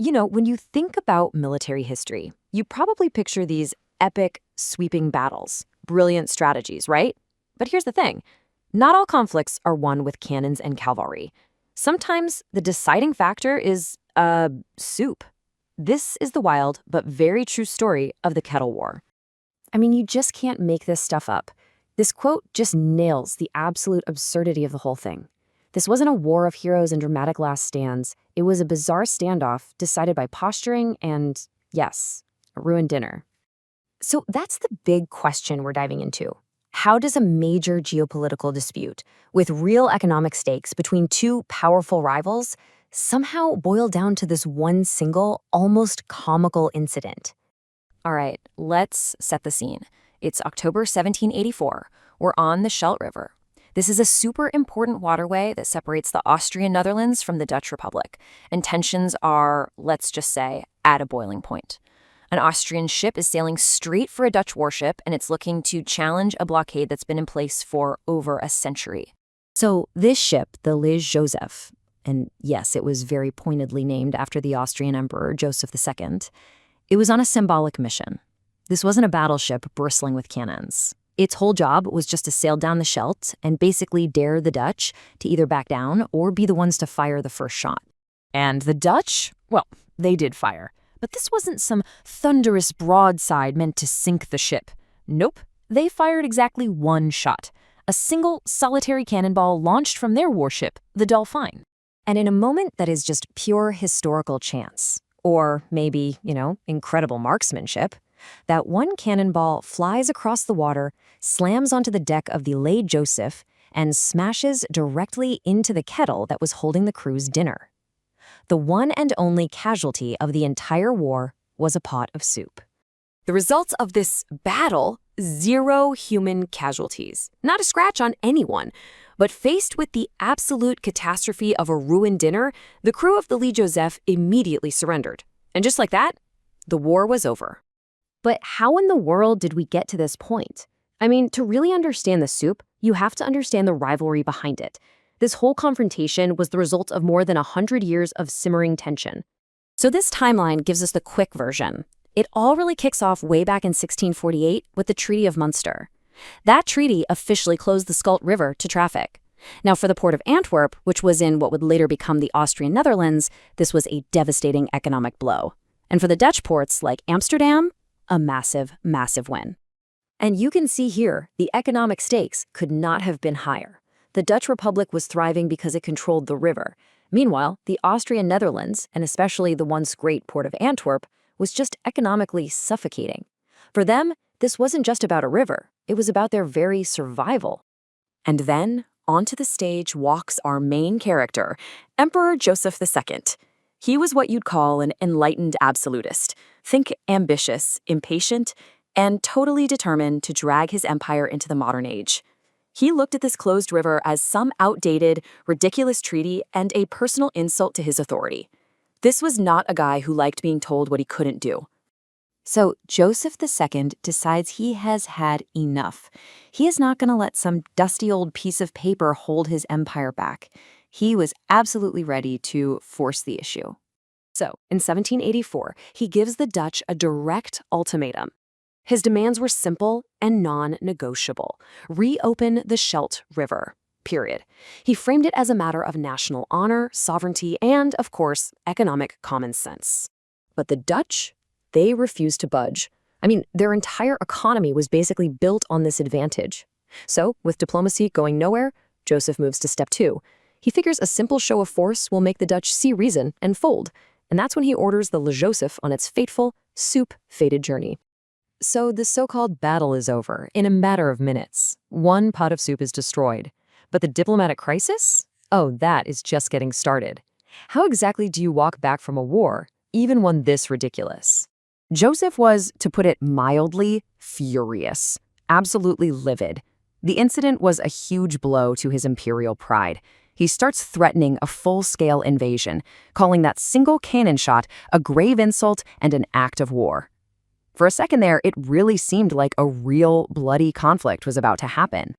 When you think about military history, you probably picture these epic, sweeping battles, brilliant strategies, right? But here's the thing. Not all conflicts are won with cannons and cavalry. Sometimes the deciding factor is, soup. This is the wild but very true story of the Kettle War. I mean, you just can't make this stuff up. This quote just nails the absolute absurdity of the whole thing. This wasn't a war of heroes and dramatic last stands. It was a bizarre standoff decided by posturing and, yes, a ruined dinner. So that's the big question we're diving into. How does a major geopolitical dispute with real economic stakes between two powerful rivals somehow boil down to this one single, almost comical incident? All right, let's set the scene. It's October 1784. We're on the Scheldt River. This is a super important waterway that separates the Austrian Netherlands from the Dutch Republic, and tensions are, let's just say, at a boiling point. An Austrian ship is sailing straight for a Dutch warship, and it's looking to challenge a blockade that's been in place for over a century. So this ship, the Le Joseph, and yes, it was very pointedly named after the Austrian Emperor Joseph II, it was on a symbolic mission. This wasn't a battleship bristling with cannons. Its whole job was just to sail down the Scheldt and basically dare the Dutch to either back down or be the ones to fire the first shot. And the Dutch, well, they did fire. But this wasn't some thunderous broadside meant to sink the ship. Nope, they fired exactly one shot. A single solitary cannonball launched from their warship, the Dolfijn. And in a moment that is just pure historical chance, or maybe, incredible marksmanship, that one cannonball flies across the water, slams onto the deck of the Le Joseph, and smashes directly into the kettle that was holding the crew's dinner. The one and only casualty of the entire war was a pot of soup. The results of this battle, 0 human casualties. Not a scratch on anyone. But faced with the absolute catastrophe of a ruined dinner, the crew of the Le Joseph immediately surrendered. And just like that, the war was over. But how in the world did we get to this point? I mean, to really understand the soup, you have to understand the rivalry behind it. This whole confrontation was the result of more than 100 years of simmering tension. So this timeline gives us the quick version. It all really kicks off way back in 1648 with the Treaty of Munster. That treaty officially closed the Scheldt River to traffic. Now, for the port of Antwerp, which was in what would later become the Austrian Netherlands, this was a devastating economic blow. And for the Dutch ports like Amsterdam, a massive, massive win. And you can see here, the economic stakes could not have been higher. The Dutch Republic was thriving because it controlled the river. Meanwhile, the Austrian Netherlands, and especially the once great port of Antwerp, was just economically suffocating. For them, this wasn't just about a river. It was about their very survival. And then, onto the stage walks our main character, Emperor Joseph II. He was what you'd call an enlightened absolutist. Think ambitious, impatient, and totally determined to drag his empire into the modern age. He looked at this closed river as some outdated, ridiculous treaty and a personal insult to his authority. This was not a guy who liked being told what he couldn't do. So Joseph II decides he has had enough. He is not going to let some dusty old piece of paper hold his empire back. He was absolutely ready to force the issue. So, in 1784, he gives the Dutch a direct ultimatum. His demands were simple and non-negotiable. Reopen the Scheldt River, period. He framed it as a matter of national honor, sovereignty, and, of course, economic common sense. But the Dutch, they refused to budge. I mean, their entire economy was basically built on this advantage. So, with diplomacy going nowhere, Joseph moves to step 2. He figures a simple show of force will make the Dutch see reason and fold. And that's when he orders the Le Joseph on its fateful, soup-fated journey. So the so-called battle is over in a matter of minutes. One pot of soup is destroyed. But the diplomatic crisis? Oh, that is just getting started. How exactly do you walk back from a war, even one this ridiculous? Joseph was, to put it mildly, furious, absolutely livid. The incident was a huge blow to his imperial pride. He starts threatening a full-scale invasion, calling that single cannon shot a grave insult and an act of war. For a second there, it really seemed like a real bloody conflict was about to happen.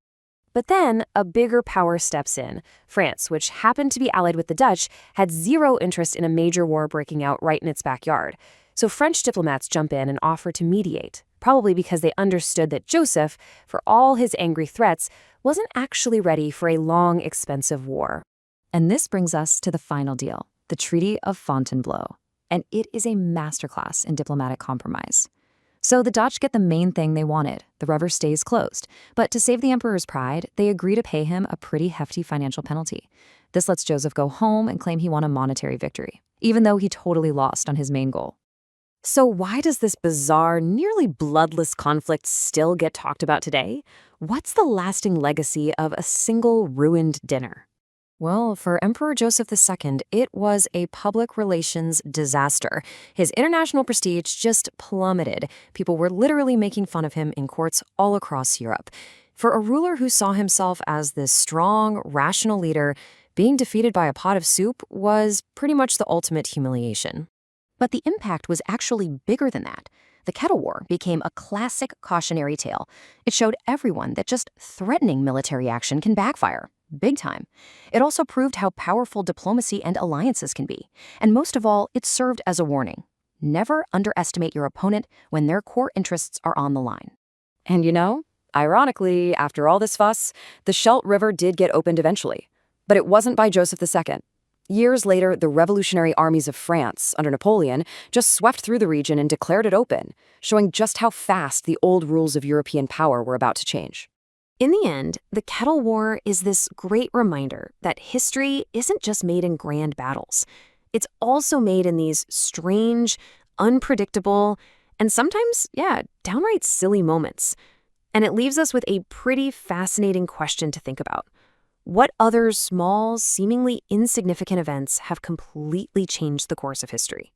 But then a bigger power steps in. France, which happened to be allied with the Dutch, had zero interest in a major war breaking out right in its backyard. So French diplomats jump in and offer to mediate, probably because they understood that Joseph, for all his angry threats, wasn't actually ready for a long, expensive war. And this brings us to the final deal, the Treaty of Fontainebleau. And it is a masterclass in diplomatic compromise. So the Dutch get the main thing they wanted. The river stays closed. But to save the emperor's pride, they agree to pay him a pretty hefty financial penalty. This lets Joseph go home and claim he won a monetary victory, even though he totally lost on his main goal. So why does this bizarre, nearly bloodless conflict still get talked about today? What's the lasting legacy of a single ruined dinner? Well, for Emperor Joseph II, it was a public relations disaster. His international prestige just plummeted. People were literally making fun of him in courts all across Europe. For a ruler who saw himself as this strong, rational leader, being defeated by a pot of soup was pretty much the ultimate humiliation. But the impact was actually bigger than that. The Kettle War became a classic cautionary tale. It showed everyone that just threatening military action can backfire. Big time. It also proved how powerful diplomacy and alliances can be. And most of all, it served as a warning. Never underestimate your opponent when their core interests are on the line. And you know, ironically, after all this fuss, the Scheldt River did get opened eventually. But it wasn't by Joseph II. Years later, the revolutionary armies of France, under Napoleon, just swept through the region and declared it open, showing just how fast the old rules of European power were about to change. In the end, the Kettle War is this great reminder that history isn't just made in grand battles. It's also made in these strange, unpredictable, and sometimes, downright silly moments. And it leaves us with a pretty fascinating question to think about. What other small, seemingly insignificant events have completely changed the course of history?